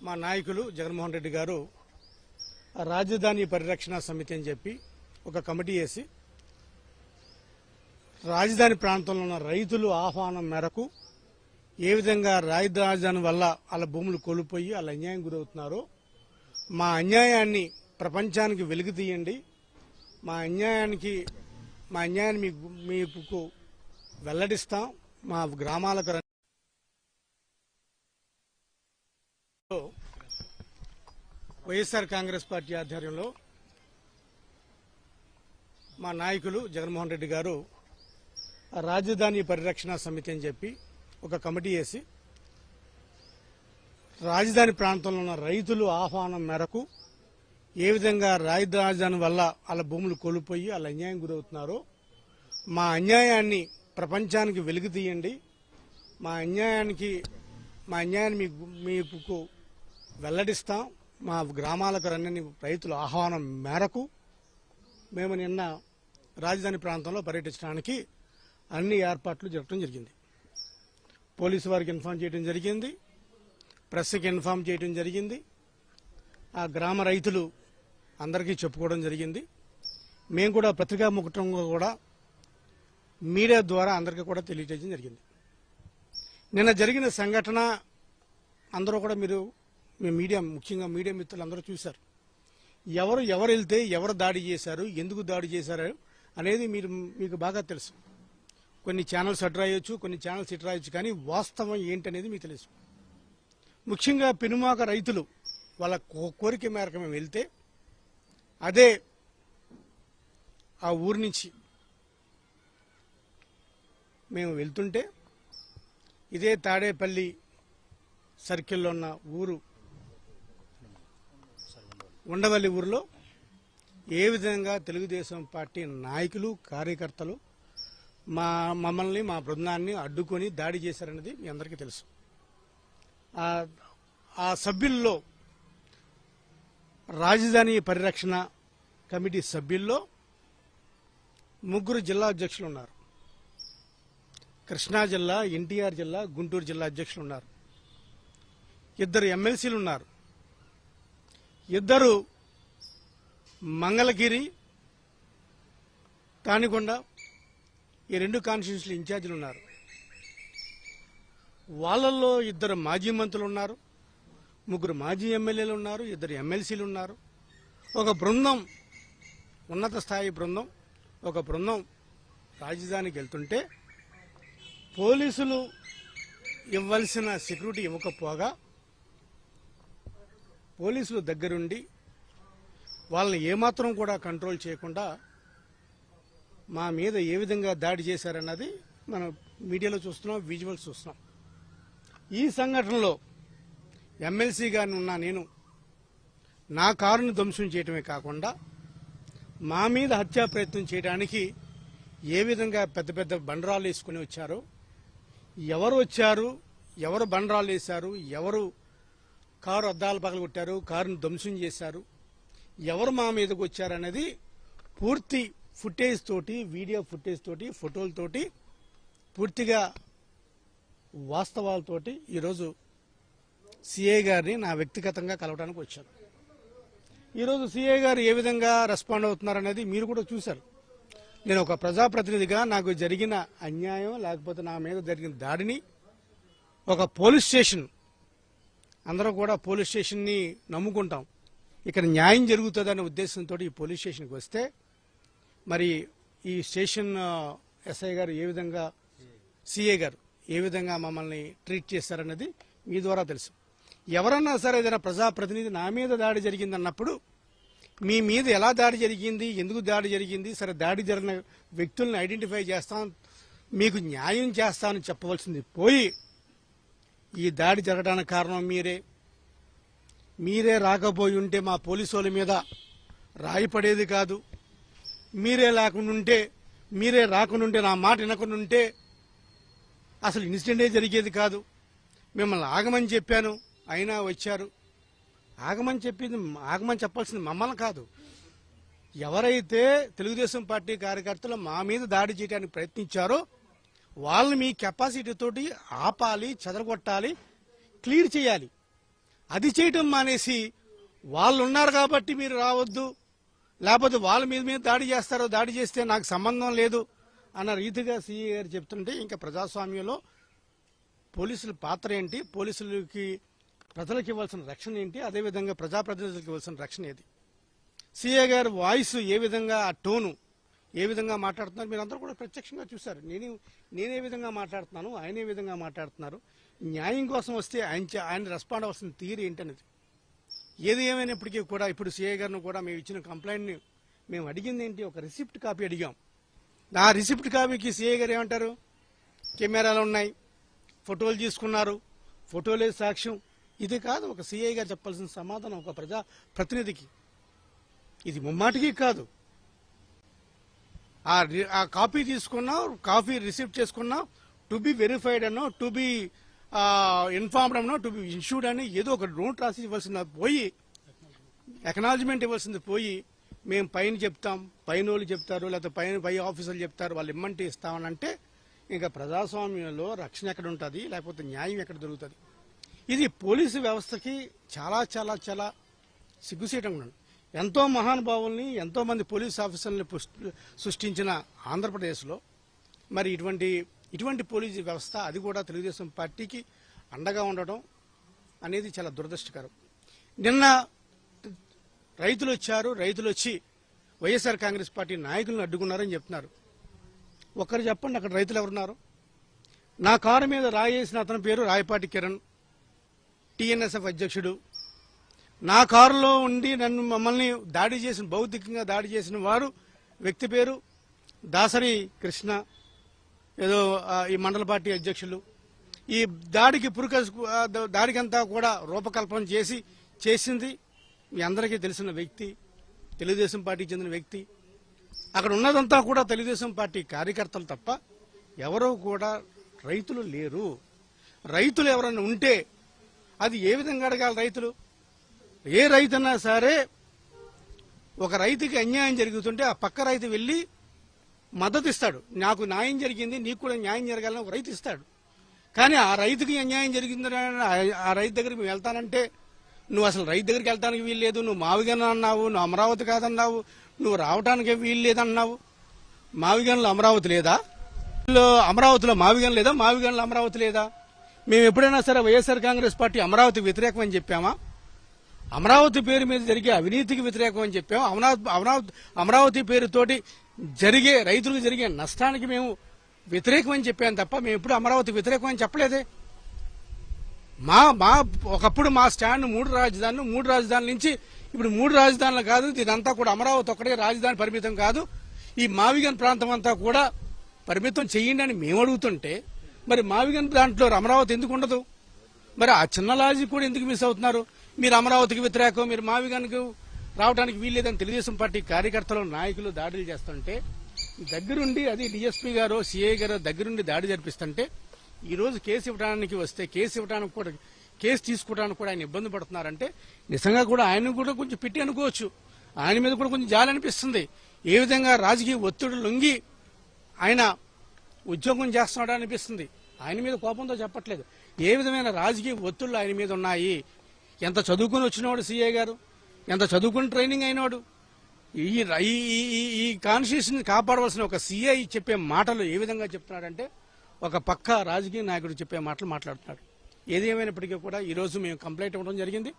మా నాయకులు జగన్మోహన్ రెడ్డి గారు రాజధాని పరిరక్షణ సమితి అని చెప్పి ఒక కమిటీ వేసి రాజధాని ప్రాంతంలో ఉన్న రైతులు ఆహ్వానం మేరకు ఏ విధంగా రాజధాని వల్ల వాళ్ళ భూములు కోల్పోయి వాళ్ళ అన్యాయం గురవుతున్నారో మా అన్యాయాన్ని ప్రపంచానికి వెలుగు తీయండి, మా అన్యాయాన్ని మీకు వెల్లడిస్తాం, మా గ్రామాలకు వైఎస్ఆర్ కాంగ్రెస్ పార్టీ ఆధ్వర్యంలో మా నాయకులు జగన్మోహన్ రెడ్డి గారు రాజధాని పరిరక్షణ సమితి అని చెప్పి ఒక కమిటీ వేసి రాజధాని ప్రాంతంలో ఉన్న రైతులు ఆహ్వానం మేరకు ఏ విధంగా రాజధాని వల్ల వాళ్ళ భూములు కోల్పోయి వాళ్ళ అన్యాయం గురవుతున్నారో మా అన్యాయాన్ని ప్రపంచానికి వెలుగు తీయండి, మా అన్యాయాన్ని మీకు వెల్లడిస్తాం, మా గ్రామాలకు రండి రైతుల ఆహ్వానం మేరకు మేము నిన్న రాజధాని ప్రాంతంలో పర్యటించడానికి అన్ని ఏర్పాట్లు జరగడం జరిగింది. పోలీసు వారికి ఇన్ఫార్మ్ చేయడం జరిగింది, ప్రెస్కి ఇన్ఫార్మ్ చేయడం జరిగింది, ఆ గ్రామ రైతులు అందరికీ చెప్పుకోవడం జరిగింది. మేము కూడా పత్రికా ముఖంగా కూడా మీడియా ద్వారా అందరికీ కూడా తెలియజేయడం జరిగింది. నిన్న జరిగిన సంఘటన అందరూ కూడా మీ మీడియా, ముఖ్యంగా మీడియా మిత్రులు అందరూ చూశారు. ఎవరు వెళ్తే ఎవరు దాడి చేశారు, ఎందుకు దాడి చేశారు అనేది మీకు బాగా తెలుసు. కొన్ని ఛానల్స్ అటు రాయొచ్చు, కొన్ని ఛానల్స్ ఇటు రాయొచ్చు, కానీ వాస్తవం ఏంటనేది మీకు తెలుసు. ముఖ్యంగా పెనుమాక రైతులు వాళ్ళ కోరిక మేరకు మేము వెళ్తే అదే ఆ ఊరి నుంచి మేము వెళ్తుంటే ఇదే తాడేపల్లి సర్కిల్లో ఉన్న ఊరు ఉండవల్లి ఊరిలో ఏ విధంగా తెలుగుదేశం పార్టీ నాయకులు కార్యకర్తలు మమ్మల్ని మా బృందాన్ని అడ్డుకొని దాడి చేశారన్నది మీ అందరికీ తెలుసు. ఆ సభ్యుల్లో రాజధాని పరిరక్షణ కమిటీ సభ్యుల్లో 3 జిల్లా అధ్యక్షులు ఉన్నారు. కృష్ణా జిల్లా, ఎన్టీఆర్ జిల్లా, గుంటూరు జిల్లా అధ్యక్షులు ఉన్నారు. 2 ఎమ్మెల్సీలు ఉన్నారు. 2 మంగళగిరి, తానికొండ ఈ 2 కాన్స్టిట్యూన్సీల ఇన్ఛార్జీలు ఉన్నారు. వాళ్ళల్లో 2 మాజీ మంత్రులు ఉన్నారు, 3 మాజీ ఎమ్మెల్యేలు ఉన్నారు, 2 ఎమ్మెల్సీలు ఉన్నారు. ఒక బృందం, ఉన్నత స్థాయి బృందం, ఒక బృందం రాజధానికి వెళ్తుంటే పోలీసులు ఇవ్వాల్సిన సెక్యూరిటీ ఇవ్వకపోగా పోలీసులు దగ్గరుండి వాళ్ళని ఏమాత్రం కూడా కంట్రోల్ చేయకుండా మా మీద ఏ విధంగా దాడి చేశారన్నది మనం మీడియాలో చూస్తున్నాం, విజువల్స్ చూస్తున్నాం. ఈ సంఘటనలో ఎమ్మెల్సీగా ఉన్న నేను నా కారును ధ్వంసం చేయడమే కాకుండా మా మీద హత్యా ప్రయత్నం చేయడానికి ఏ విధంగా పెద్ద పెద్ద బండరాలు వేసుకుని వచ్చారో, ఎవరు వచ్చారు, ఎవరు బండరాలు వేశారు, ఎవరు కారు అద్దాలు పగలగొట్టారు, కారును ధ్వంసం చేశారు, ఎవరు మా మీదకి వచ్చారనేది పూర్తి ఫుటేజ్ తోటి, వీడియో ఫుటేజ్ తోటి, ఫోటోలతోటి, పూర్తిగా వాస్తవాలతోటి ఈరోజు సిఐ గారిని నా వ్యక్తిగతంగా కలవడానికి వచ్చాను. ఈరోజు సిఐ గారు ఏ విధంగా రెస్పాండ్ అవుతున్నారనేది మీరు కూడా చూశారు. నేను ఒక ప్రజాప్రతినిధిగా నాకు జరిగిన అన్యాయం లేకపోతే నా మీద జరిగిన దాడిని ఒక పోలీస్ స్టేషన్, అందరూ కూడా పోలీస్ స్టేషన్ని నమ్ముకుంటాం, ఇక్కడ న్యాయం జరుగుతుందనే ఉద్దేశంతో ఈ పోలీస్ స్టేషన్కి వస్తే మరి ఈ స్టేషన్ ఎస్ఐ గారు ఏ విధంగా, సిఐ గారు ఏ విధంగా మమ్మల్ని ట్రీట్ చేశారన్నది మీ ద్వారా తెలుసు. ఎవరన్నా సరే ఏదైనా ప్రజాప్రతినిధి నా మీద దాడి జరిగిందన్నప్పుడు మీ మీద ఎలా దాడి జరిగింది, ఎందుకు దాడి జరిగింది, సరే దాడి జరిగిన వ్యక్తులను ఐడెంటిఫై చేస్తాం, మీకు న్యాయం చేస్తామని చెప్పవలసింది పోయి ఈ దాడి జరగడానికి కారణం మీరే రాకపోయి ఉంటే మా పోలీసు వాళ్ళ మీద రాయి పడేది కాదు, మీరే రాకుండా నా మాట వినకుండా అసలు ఇన్సిడెంటే జరిగేది కాదు, మిమ్మల్ని ఆగమని చెప్పాను అయినా వచ్చారు. ఆగమని చెప్పాల్సింది మమ్మల్ని కాదు, ఎవరైతే తెలుగుదేశం పార్టీ కార్యకర్తలు మా మీద దాడి చేయడానికి ప్రయత్నించారో వాళ్ళని మీ కెపాసిటీ తోటి ఆపాలి, చెదరగొట్టాలి, క్లియర్ చేయాలి. అది చేయటం మానేసి వాళ్ళు ఉన్నారు కాబట్టి మీరు రావద్దు, లేకపోతే వాళ్ళ మీద దాడి చేస్తారో, దాడి చేస్తే నాకు సంబంధం లేదు అన్న రీతిగా సీఏ గారు చెప్తుంటే ఇంకా ప్రజాస్వామ్యంలో పోలీసుల పాత్ర ఏంటి, పోలీసులకి ప్రజలకు ఇవ్వాల్సిన రక్షణ ఏంటి, అదేవిధంగా ప్రజాప్రతినిధులకు ఇవ్వాల్సిన రక్షణ ఏది? సీఏ గారు వాయిస్ ఏ విధంగా, ఆ టోను ఏ విధంగా మాట్లాడుతున్నారు మీరందరూ కూడా ప్రత్యక్షంగా చూశారు. నేనే విధంగా మాట్లాడుతున్నాను, ఆయన ఏ విధంగా మాట్లాడుతున్నారు, న్యాయం కోసం వస్తే ఆయన రెస్పాండ్ అవ్వాల్సిన తీరు ఏంటనేది. ఏది ఏమైనప్పటికీ కూడా ఇప్పుడు సీఏ గారిని కూడా మేము ఇచ్చిన కంప్లైంట్ని మేము అడిగింది ఏంటి, ఒక రిసిప్ట్ కాపీ అడిగాం. ఆ రిసిప్ట్ కాపీకి సీఏ గారు ఏమంటారు, కెమెరాలు ఉన్నాయి, ఫోటోలు తీసుకున్నారు, ఫోటోలే సాక్ష్యం. ఇది కాదు ఒక సీఐ గారు చెప్పాల్సిన సమాధానం ఒక ప్రజా ప్రతినిధికి. ఇది ముమ్మాటికి కాదు. ఆ కాపీ తీసుకున్నాం, కాపీ రిసిప్ట్ చేసుకున్నాం, టు బి వెరిఫైడ్ అనో, టు బి ఇన్ఫార్మ్డ్ అనో, టు బి ఇన్షూర్డ్ అని ఏదో ఒక నోట్ రాసి ఇవ్వాల్సింది పోయి, ఎకనాలజ్మెంట్ ఇవ్వాల్సింది పోయి, మేము పైన చెప్తాం, పైన వాళ్ళు చెప్తారు, లేకపోతే పై ఆఫీసర్లు చెప్తారు, వాళ్ళు ఇమ్మంటే ఇస్తామనంటే ఇంకా ప్రజాస్వామ్యంలో రక్షణ ఎక్కడ ఉంటుంది, లేకపోతే న్యాయం ఎక్కడ దొరుకుతుంది? ఇది పోలీసు వ్యవస్థకి చాలా చాలా చాలా సిగ్గుసేటంగా ఉంది. ఎంతో మహానుభావుల్ని, ఎంతో మంది పోలీస్ ఆఫీసర్లని సృష్టించిన ఆంధ్రప్రదేశ్లో మరి ఇటువంటి పోలీసు వ్యవస్థ, అది కూడా తెలుగుదేశం పార్టీకి అండగా ఉండడం అనేది చాలా దురదృష్టకరం. నిన్న రైతులు వచ్చారు, రైతులు వచ్చి వైఎస్ఆర్ కాంగ్రెస్ పార్టీ నాయకులను అడ్డుకున్నారని చెప్తున్నారు. ఒక్కరు చెప్పండి, అక్కడ రైతులు ఎవరున్నారు? నా కారు మీద రాయేసిన అతని పేరు రాయపాటి కిరణ్, టీఎన్ఎస్ఎఫ్ అధ్యక్షుడు. నా కారులో ఉండి మమ్మల్ని దాడి చేసిన, భౌతికంగా దాడి చేసిన వారు వ్యక్తి పేరు దాసరి కృష్ణ, ఏదో ఈ మండల పార్టీ అధ్యక్షులు. ఈ దాడికంతా కూడా రూపకల్పన చేసింది మీ అందరికీ తెలిసిన వ్యక్తి, తెలుగుదేశం పార్టీకి చెందిన వ్యక్తి. అక్కడ ఉన్నదంతా కూడా తెలుగుదేశం పార్టీ కార్యకర్తలు తప్ప ఎవరూ కూడా రైతులు లేరు. రైతులు ఎవరైనా ఉంటే అది ఏ విధంగా అడగాలి? రైతులు ఏ రైతన్నా సరే, ఒక రైతుకి అన్యాయం జరుగుతుంటే ఆ పక్క రైతు వెళ్లి మద్దతు ఇస్తాడు. నాకు న్యాయం జరిగింది, నీకు కూడా న్యాయం జరగాలని ఒక రైతు ఇస్తాడు. కానీ ఆ రైతుకి అన్యాయం జరిగిందని ఆ రైతు దగ్గరికి వెళ్తానంటే, నువ్వు అసలు రైతు దగ్గరికి వెళ్తానికి వీలు లేదు, నువ్వు మావిగన్ అన్నావు, నువ్వు అమరావతి కాదన్నావు, నువ్వు రావడానికి వీలు లేదన్నావు. మావిగన్లో అమరావతి లేదా? అమరావతిలో మావిగన్ లేదా? మావిగన్లో అమరావతి లేదా? మేము ఎప్పుడైనా సరే వైఎస్ఆర్ కాంగ్రెస్ పార్టీ అమరావతి వ్యతిరేకం అని చెప్పామా? అమరావతి పేరు మీద జరిగే అవినీతికి వ్యతిరేకం అని చెప్పాము. అమరావతి పేరుతోటి రైతులకు జరిగే నష్టానికి మేము వ్యతిరేకం అని చెప్పాను తప్ప మేము ఎప్పుడు అమరావతి వ్యతిరేకం అని చెప్పలేదే. ఒకప్పుడు మా స్టాండ్ మూడు రాజధానుల నుంచి ఇప్పుడు 3 రాజధానులు కాదు, ఇదంతా కూడా అమరావతి ఒక్కటే రాజధాని పరిమితం కాదు, ఈ మావిగన్ ప్రాంతం అంతా కూడా పరిమితం చెయ్యండి అని మేము అడుగుతుంటే, మరి మావిగన్ దాంట్లో అమరావతి ఎందుకు ఉండదు? మరి ఆ చిన్న లాజిక్ కూడా ఎందుకు మిస్ అవుతున్నారు? మీరు అమరావతికి వ్యతిరేకం, మీరు మావిగన్కు రావడానికి వీల్లేదని తెలుగుదేశం పార్టీ కార్యకర్తలు, నాయకులు దాడులు చేస్తుంటే, దగ్గరుండి అది డీఎస్పీ గారు, సిఐ గారు దగ్గరుండి దాడి జరిపిస్తుంటే, ఈ రోజు కేసు ఇవ్వడానికి వస్తే కేసు తీసుకోవడానికి కూడా ఆయన ఇబ్బంది పడుతున్నారంటే నిజంగా కూడా ఆయన కూడా కొంచెం పిట్టి అనుకోవచ్చు. ఆయన మీద కూడా కొంచెం జాలి అనిపిస్తుంది. ఏ విధంగా రాజకీయ ఒత్తిడి లొంగి ఆయన ఉద్యోగం చేస్తున్నాడు అనిపిస్తుంది. ఆయన మీద కోపంతో చెప్పట్లేదు, ఏ విధమైన రాజకీయ ఒత్తిళ్లు ఆయన మీద ఉన్నాయి. ఎంత చదువుకుని వచ్చినవాడు సీఏ గారు, ఎంత చదువుకుని ట్రైనింగ్ అయినవాడు. ఈ కాన్స్టిట్యూషన్ కాపాడవలసిన ఒక సీఐ చెప్పే మాటలు ఏ విధంగా చెప్తున్నాడంటే, ఒక పక్క రాజకీయ నాయకుడు చెప్పే మాటలు మాట్లాడుతున్నాడు. ఏది ఏమైనప్పటికీ కూడా ఈరోజు మేము కంప్లైంట్ ఇవ్వడం జరిగింది.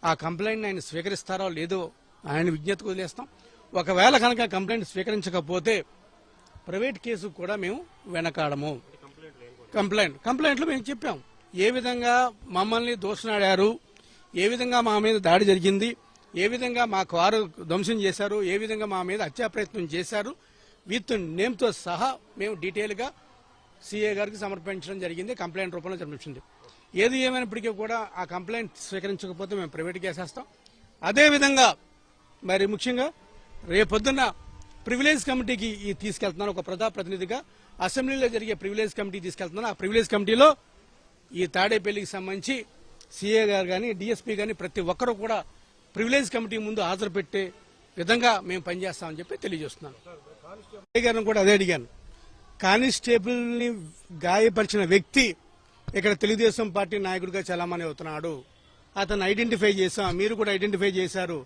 ఆ కంప్లైంట్ ఆయన స్వీకరిస్తారో లేదో ఆయన విజ్ఞతకు వదిలేస్తాం. ఒకవేళ కనుక కంప్లైంట్ స్వీకరించకపోతే ప్రైవేట్ కేసు కూడా మేము వెనకాడము. కంప్లైంట్లో మేము చెప్పాం ఏ విధంగా మమ్మల్ని దోషనాడారు, ఏ విధంగా మా మీద దాడి జరిగింది, ఏ విధంగా మా కారు ధ్వంసం చేశారు, ఏ విధంగా మా మీద హత్యా ప్రయత్నం చేశారు, విత్ నేమ్తో సహా మేము డీటెయిల్గా సీఏ గారికి సమర్పించడం జరిగింది. కంప్లైంట్ రూపంలో సమర్పించింది. ఏది ఏమైనప్పటికీ కూడా ఆ కంప్లైంట్ స్వీకరించకపోతే మేము ప్రైవేట్ కేసేస్తాం. అదేవిధంగా మరి ముఖ్యంగా రేపొద్దున్న ప్రివిలేజ్ కమిటీకి తీసుకెళ్తున్నాను. ఒక ప్రజాప్రతినిధిగా అసెంబ్లీలో జరిగే ప్రివిలేజ్ కమిటీ తీసుకెళ్తున్నాను. ఆ ప్రివిలేజ్ కమిటీలో ఈ తాడేపల్లికి సంబంధించి సీఏ గారు కానీ, డీఎస్పీ కానీ ప్రతి ఒక్కరూ కూడా ప్రివిలేజ్ కమిటీ ముందు హాజరు పెట్టే విధంగా మేము పనిచేస్తామని చెప్పి తెలియజేస్తున్నాను. గారిని కూడా అదే అడిగాను. కానిస్టేబుల్ ని గాయపరిచిన వ్యక్తి ఇక్కడ తెలుగుదేశం పార్టీ నాయకుడిగా చలామణి అవుతున్నాడు. అతను ఐడెంటిఫై చేశాం, మీరు కూడా ఐడెంటిఫై చేశారు.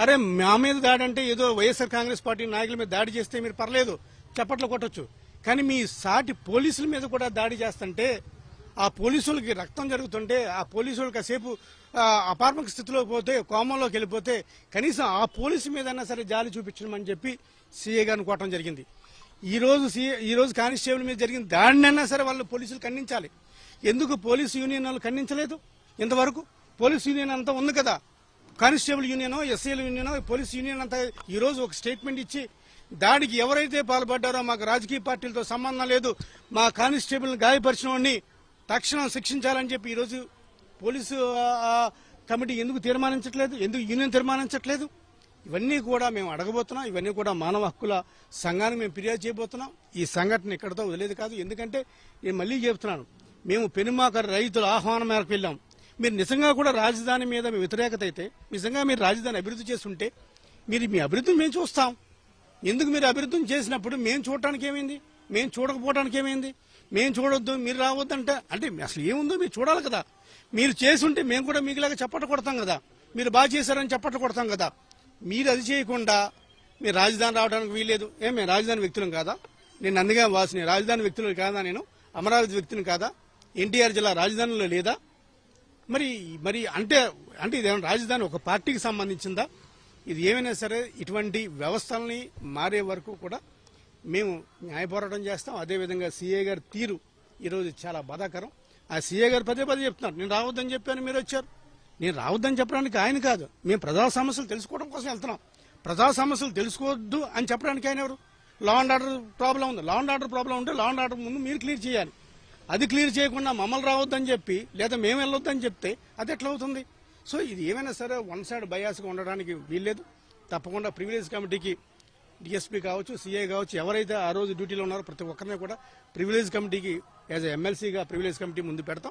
అరే మా మీద దాడి అంటే ఏదో వైఎస్ఆర్ కాంగ్రెస్ పార్టీ నాయకుల మీద దాడి చేస్తే మీరు పర్లేదు చప్పట్లు కొట్టొచ్చు, కానీ మీ సాటి పోలీసుల మీద కూడా దాడి చేస్తుంటే, ఆ పోలీసులకి రక్తం జరుగుతుంటే, ఆ పోలీసులు కాసేపు అపార్మిక స్థితిలోకి పోతే, కోమంలోకి వెళ్ళిపోతే కనీసం ఆ పోలీసు మీదైనా సరే జాలి చూపించమని చెప్పి సీఏ గారిని కొట్టడం జరిగింది. ఈ రోజు కానిస్టేబుల్ మీద జరిగిన దాడినైనా సరే వాళ్ళు పోలీసులు ఖండించాలి. ఎందుకు పోలీసు యూనియన్ వాళ్ళు ఖండించలేదు ఇంతవరకు? పోలీసు యూనియన్ అంతా ఉంది కదా, కానిస్టేబుల్ యూనియనో, ఎస్ఐల యూనియనో, పోలీసు యూనియన్ అంతా ఈ రోజు ఒక స్టేట్మెంట్ ఇచ్చి దాడికి ఎవరైతే పాల్పడ్డారో మాకు రాజకీయ పార్టీలతో సంబంధం లేదు, మా కానిస్టేబుల్ గాయపరిచిన వాడిని తక్షణం శిక్షించాలని చెప్పి ఈరోజు పోలీసు కమిటీ ఎందుకు తీర్మానించట్లేదు? ఎందుకు యూనియన్ తీర్మానించట్లేదు? ఇవన్నీ కూడా మేము అడగబోతున్నాం. ఇవన్నీ కూడా మానవ హక్కుల సంఘానికి మేము ఫిర్యాదు చేయబోతున్నాం. ఈ సంఘటన ఇక్కడతో వదిలేదు కాదు. ఎందుకంటే నేను మళ్ళీ చెబుతున్నాను, మేము పెనుమాక రైతుల ఆహ్వానం మేరకు వెళ్ళాం. మీరు నిజంగా కూడా రాజధాని మీద మీ వ్యతిరేకత అయితే, నిజంగా మీరు రాజధాని అభివృద్ధి చేస్తుంటే మీ అభివృద్ధిని మేము చూస్తాం. ఎందుకు మీరు అభివృద్ధిని చేసినప్పుడు మేము చూడటానికి ఏమైంది? మేము చూడకపోవడానికి ఏమైంది? మేము చూడొద్దు, మీరు రావద్దంటే అంటే అసలు ఏముందో మీరు చూడాలి కదా. మీరు చేసుంటే మేము కూడా మీకులాగా చప్పట్లు కొడతాం కదా, మీరు బాగా చేశారని చప్పట్లు కొడతాం కదా. మీరు అది చేయకుండా మీరు రాజధాని రావడానికి వీల్లేదు. మేము రాజధాని వ్యక్తులం కాదా? నేను నందిగామ వాసిని, రాజధాని వ్యక్తులు కాదా? నేను అమరావతి వ్యక్తిని కాదా? ఎన్టీఆర్ జిల్లా రాజధానిలో లేదా? మరి అంటే ఇదేమైనా రాజధాని ఒక పార్టీకి సంబంధించిందా? ఇది ఏమైనా సరే ఇటువంటి వ్యవస్థల్ని మారే వరకు కూడా మేము న్యాయ పోరాటం చేస్తాం. అదేవిధంగా సీఏ గారి తీరు ఈరోజు చాలా బాధాకరం. ఆ సీఏ గారు పదే చెప్తున్నారు, నేను రావద్దని చెప్పాను, మీరు వచ్చారు. నేను రావద్దని చెప్పడానికి ఆయన కాదు, మేము ప్రజా సమస్యలు తెలుసుకోవడం కోసం వెళ్తున్నాం. ప్రజా సమస్యలు తెలుసుకోవద్దు అని చెప్పడానికి ఆయన ఎవరు? లా అండ్ ఆర్డర్ ప్రాబ్లం ఉంది. లా అండ్ ఆర్డర్ ప్రాబ్లం ఉంటే లా అండ్ ఆర్డర్ ముందు మీరు క్లియర్ చేయాలి. అది క్లియర్ చేయకుండా మమ్మల్ని రావద్దని చెప్పి లేదా మేము వెళ్ళొద్దని చెప్తే అది ఎట్లా అవుతుంది? సో ఇది ఏమైనా సరే వన్ సైడ్ బయాస్గా ఉండడానికి వీల్లేదు. తప్పకుండా ప్రివిలేజ్ కమిటీకి డిఎస్పీ కావచ్చు, సీఏ కావచ్చు, ఎవరైతే ఆ రోజు డ్యూటీలో ఉన్నారో ప్రతి ఒక్కరిని కూడా ప్రివిలేజ్ కమిటీకి యాజ్ ఎమ్మెల్సీగా ప్రివిలేజ్ కమిటీ ముందు పెడతాం.